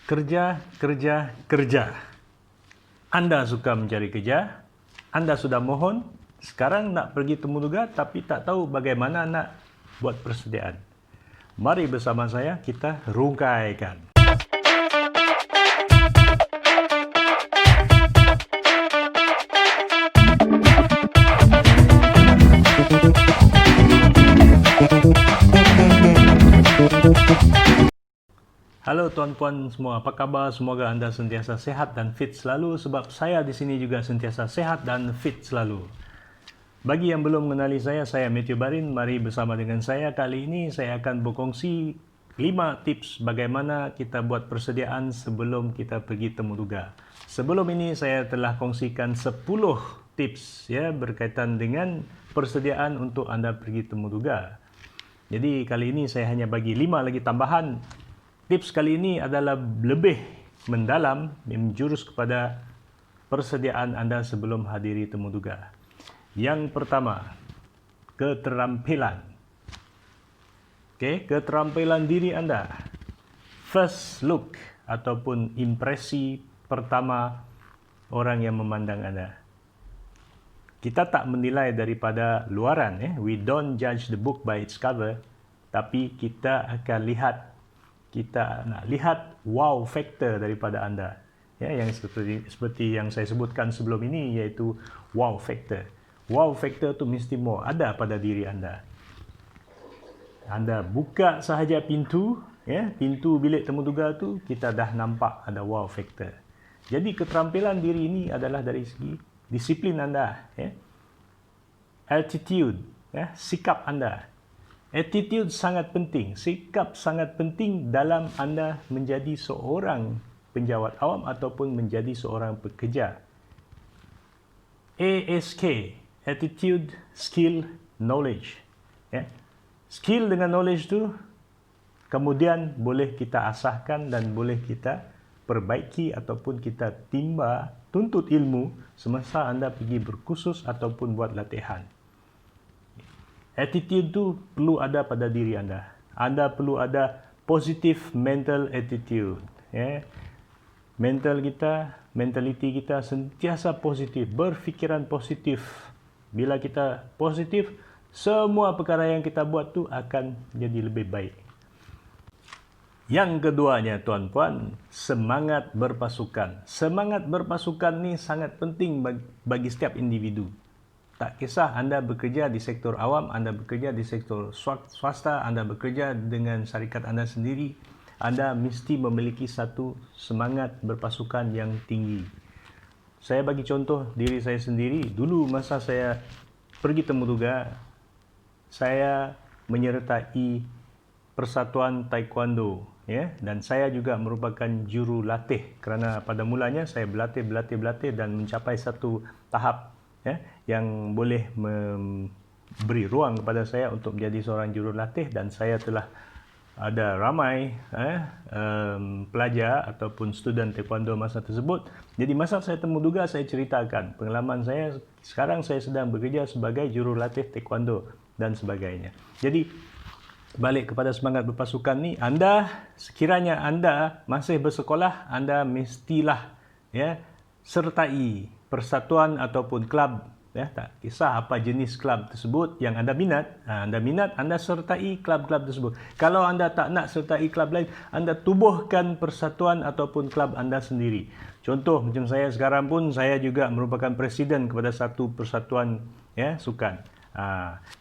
Kerja, kerja, kerja. Anda suka mencari kerja, Anda sudah mohon, sekarang nak pergi temuduga tapi tak tahu bagaimana nak buat persediaan. Mari bersama saya kita rungkaikan. Halo tuan-puan semua, apa khabar? Semoga anda sentiasa sehat dan fit selalu sebab saya di sini juga sentiasa sehat dan fit selalu. Bagi yang belum mengenali saya Matthew Barin. Mari bersama dengan saya kali ini saya akan berkongsi 5 tips bagaimana kita buat persediaan sebelum kita pergi temuduga. Sebelum ini saya telah kongsikan 10 tips berkaitan dengan persediaan untuk anda pergi temuduga. Jadi kali ini saya hanya bagi 5 lagi tambahan. Tips kali ini adalah lebih mendalam, menjurus kepada persediaan anda sebelum hadiri temuduga. Yang pertama, keterampilan. Keterampilan diri anda. First look ataupun impresi pertama orang yang memandang anda. Kita tak menilai daripada luaran, we don't judge the book by its cover, tapi kita akan kita nak lihat wow factor daripada anda. Yang seperti yang saya sebutkan sebelum ini, iaitu wow factor. Wow factor tu mesti mau ada pada diri anda. Anda buka sahaja pintu, pintu bilik temuduga tu, kita dah nampak ada wow factor. Jadi keterampilan diri ini adalah dari segi disiplin anda, attitude, sikap anda. Attitude sangat penting, sikap sangat penting dalam anda menjadi seorang penjawat awam ataupun menjadi seorang pekerja. ASK, attitude, skill, knowledge. Skill dengan knowledge tu kemudian boleh kita asahkan dan boleh kita perbaiki ataupun kita tuntut ilmu semasa anda pergi berkursus ataupun buat latihan. Attitude tu perlu ada pada diri anda. Anda perlu ada positive mental attitude. Mentality kita sentiasa positif, berfikiran positif. Bila kita positif, semua perkara yang kita buat tu akan jadi lebih baik. Yang keduanya tuan-puan, semangat berpasukan. Semangat berpasukan ni sangat penting bagi setiap individu. Tak kisah anda bekerja di sektor awam, anda bekerja di sektor swasta, anda bekerja dengan syarikat anda sendiri, anda mesti memiliki satu semangat berpasukan yang tinggi. Saya bagi contoh diri saya sendiri. Dulu masa saya pergi temuduga, saya menyertai Persatuan Taekwondo, dan saya juga merupakan juru latih kerana pada mulanya saya berlatih dan mencapai satu tahap yang boleh memberi ruang kepada saya untuk menjadi seorang jurulatih, dan saya telah ada ramai pelajar ataupun student taekwondo masa tersebut. Jadi masa saya temuduga saya ceritakan pengalaman saya. Sekarang saya sedang bekerja sebagai jurulatih taekwondo dan sebagainya. Jadi balik kepada semangat berpasukan ni, sekiranya anda masih bersekolah, anda mestilah sertai persatuan ataupun kelab, tak kisah apa jenis kelab tersebut yang anda minat. Anda sertai kelab-kelab tersebut. Kalau anda tak nak sertai kelab lain, anda tubuhkan persatuan ataupun kelab anda sendiri. Contoh macam saya sekarang pun, saya juga merupakan presiden kepada satu persatuan sukan.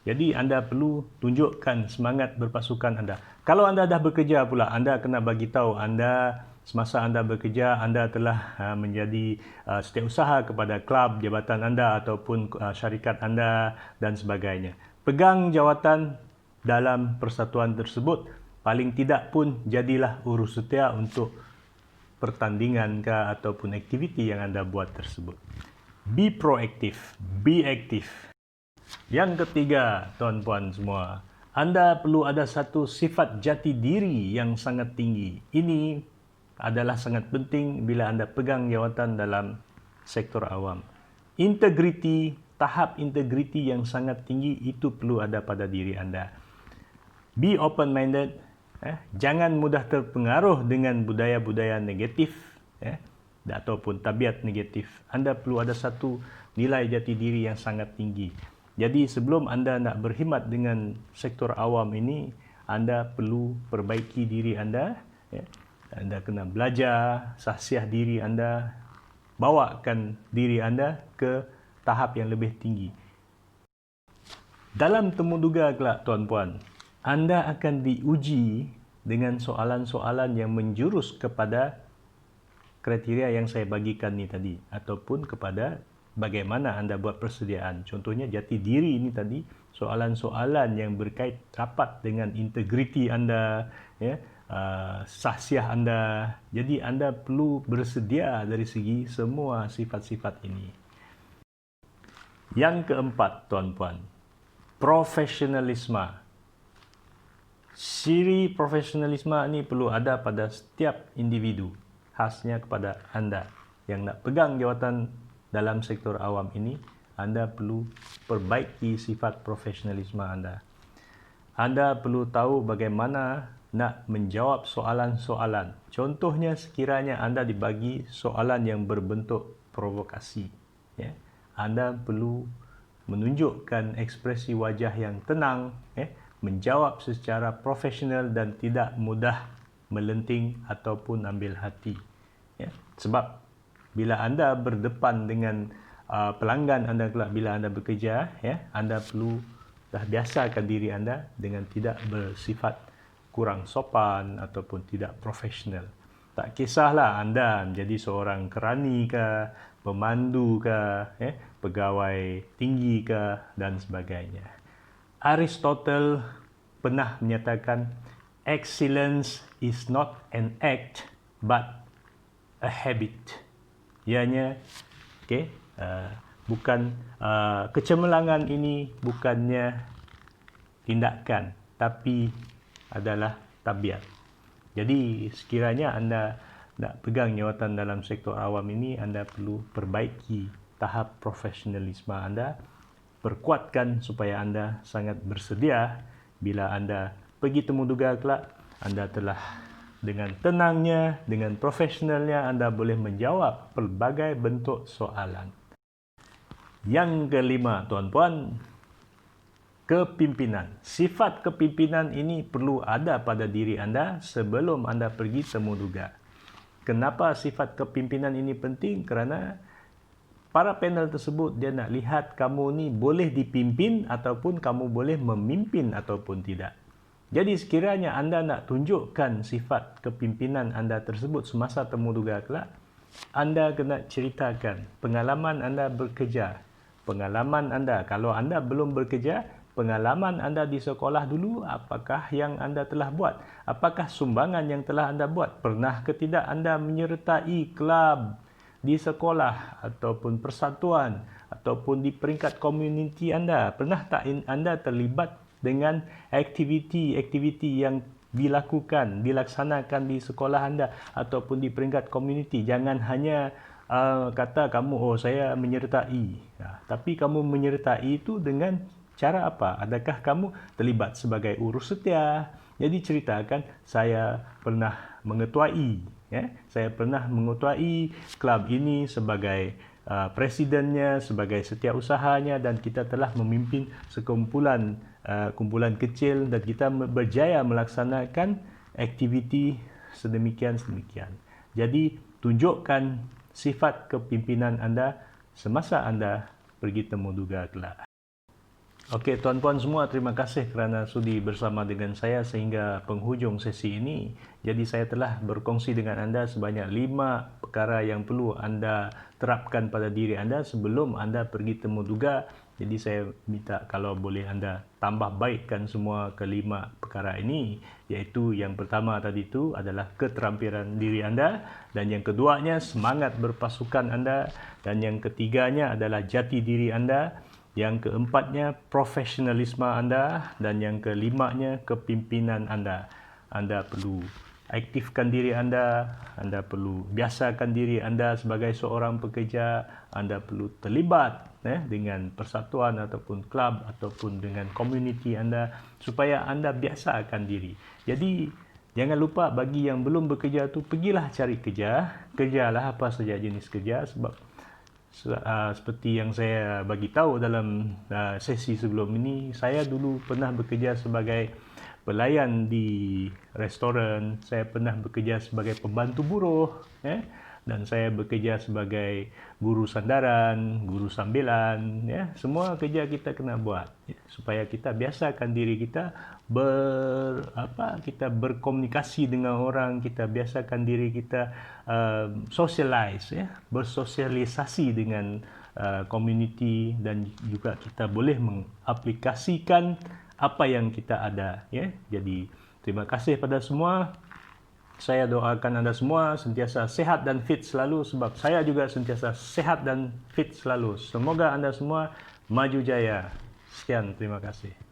Jadi anda perlu tunjukkan semangat berpasukan anda. Kalau anda dah bekerja pula, anda kena bagi tahu semasa anda bekerja, anda telah menjadi setiausaha kepada kelab, jabatan anda ataupun syarikat anda dan sebagainya. Pegang jawatan dalam persatuan tersebut. Paling tidak pun jadilah urus setia untuk pertandingan ataupun aktiviti yang anda buat tersebut. Be proactive, be active. Yang ketiga, tuan-puan semua, anda perlu ada satu sifat jati diri yang sangat tinggi. Ini adalah sangat penting bila anda pegang jawatan dalam sektor awam. Integriti, tahap integriti yang sangat tinggi itu perlu ada pada diri anda. Be open-minded, Jangan mudah terpengaruh dengan budaya-budaya negatif ataupun tabiat negatif. Anda perlu ada satu nilai jati diri yang sangat tinggi. Jadi sebelum anda nak berkhidmat dengan sektor awam ini, anda perlu perbaiki diri anda. Anda kena belajar sahsiah diri anda, bawakan diri anda ke tahap yang lebih tinggi. Dalam temuduga kelak tuan-puan, anda akan diuji dengan soalan-soalan yang menjurus kepada kriteria yang saya bagikan ni tadi, ataupun kepada bagaimana anda buat persediaan. Contohnya jati diri ini tadi, soalan-soalan yang berkait rapat dengan integriti anda, sahsiah anda. Jadi anda perlu bersedia dari segi semua sifat-sifat ini. Yang keempat tuan-puan, profesionalisme. Ciri profesionalisme ini perlu ada pada setiap individu, khasnya kepada anda yang nak pegang jawatan dalam sektor awam ini. Anda perlu perbaiki sifat profesionalisme anda. Anda perlu tahu bagaimana nak menjawab soalan-soalan. Contohnya sekiranya anda dibagi soalan yang berbentuk provokasi, anda perlu menunjukkan ekspresi wajah yang tenang, menjawab secara profesional dan tidak mudah melenting ataupun ambil hati. Sebab bila anda berdepan dengan pelanggan anda kelak bila anda bekerja, anda perlu dah biasakan diri anda dengan tidak bersifat kurang sopan ataupun tidak profesional. Tak kisahlah anda menjadi seorang kerani ke, pemandu ke, pegawai tinggi ke dan sebagainya. Aristotle pernah menyatakan, excellence is not an act but a habit. Ianya, bukan kecemerlangan ini bukannya tindakan, tapi adalah tabiat. Jadi sekiranya anda nak pegang jawatan dalam sektor awam ini, anda perlu perbaiki tahap profesionalisme anda, perkuatkan supaya anda sangat bersedia bila anda pergi temuduga kelak, anda telah dengan tenangnya, dengan profesionalnya anda boleh menjawab pelbagai bentuk soalan. Yang kelima tuan-puan, kepimpinan. Sifat kepimpinan ini perlu ada pada diri anda sebelum anda pergi temuduga. Kenapa sifat kepimpinan ini penting? Kerana para panel tersebut dia nak lihat kamu ni boleh dipimpin ataupun kamu boleh memimpin ataupun tidak. Jadi sekiranya anda nak tunjukkan sifat kepimpinan anda tersebut semasa temuduga kelak, anda kena ceritakan pengalaman anda bekerja. Pengalaman anda, kalau anda belum bekerja, pengalaman anda di sekolah dulu, apakah yang anda telah buat? Apakah sumbangan yang telah anda buat? Pernah ke tidak anda menyertai kelab di sekolah ataupun persatuan ataupun di peringkat komuniti anda? Pernah tak anda terlibat dengan aktiviti-aktiviti yang dilaksanakan di sekolah anda ataupun di peringkat komuniti? Jangan hanya kata kamu, saya menyertai. Tapi kamu menyertai itu dengan cara apa? Adakah kamu terlibat sebagai urus setia? Jadi ceritakan, saya pernah mengetuai. Saya pernah mengetuai kelab ini sebagai presidennya, sebagai setiausahanya, dan kita telah memimpin sekumpulan kumpulan kecil dan kita berjaya melaksanakan aktiviti sedemikian. Jadi tunjukkan sifat kepimpinan anda semasa anda pergi temuduga kelak. Okey, tuan-puan semua, terima kasih kerana sudi bersama dengan saya sehingga penghujung sesi ini. Jadi saya telah berkongsi dengan anda sebanyak 5 perkara yang perlu anda terapkan pada diri anda sebelum anda pergi temuduga. Jadi saya minta kalau boleh anda tambah baikkan semua kelima perkara ini, iaitu yang pertama tadi itu adalah keterampilan diri anda, dan yang keduanya semangat berpasukan anda, dan yang ketiganya adalah jati diri anda, yang keempatnya profesionalisme anda, dan yang kelimanya kepimpinan anda. Anda perlu aktifkan diri anda perlu biasakan diri anda sebagai seorang pekerja, anda perlu terlibat dengan persatuan ataupun kelab ataupun dengan komuniti anda supaya anda biasakan diri. Jadi Jangan lupa bagi yang belum bekerja tu, pergilah cari kerja. Kerjalah apa saja jenis kerja, sebab seperti yang saya bagi tahu dalam sesi sebelum ini, saya dulu pernah bekerja sebagai pelayan di restoran, saya pernah bekerja sebagai pembantu buruh, dan saya bekerja sebagai guru sandaran, guru sambilan, semua kerja kita kena buat, supaya kita biasakan diri kita kita berkomunikasi dengan orang, kita biasakan diri kita bersosialisasi dengan community, dan juga kita boleh mengaplikasikan apa yang kita ada, Jadi terima kasih pada semua. Saya doakan Anda semua sentiasa sehat dan fit selalu, sebab saya juga sentiasa sehat dan fit selalu. Semoga Anda semua maju jaya. Sekian, terima kasih.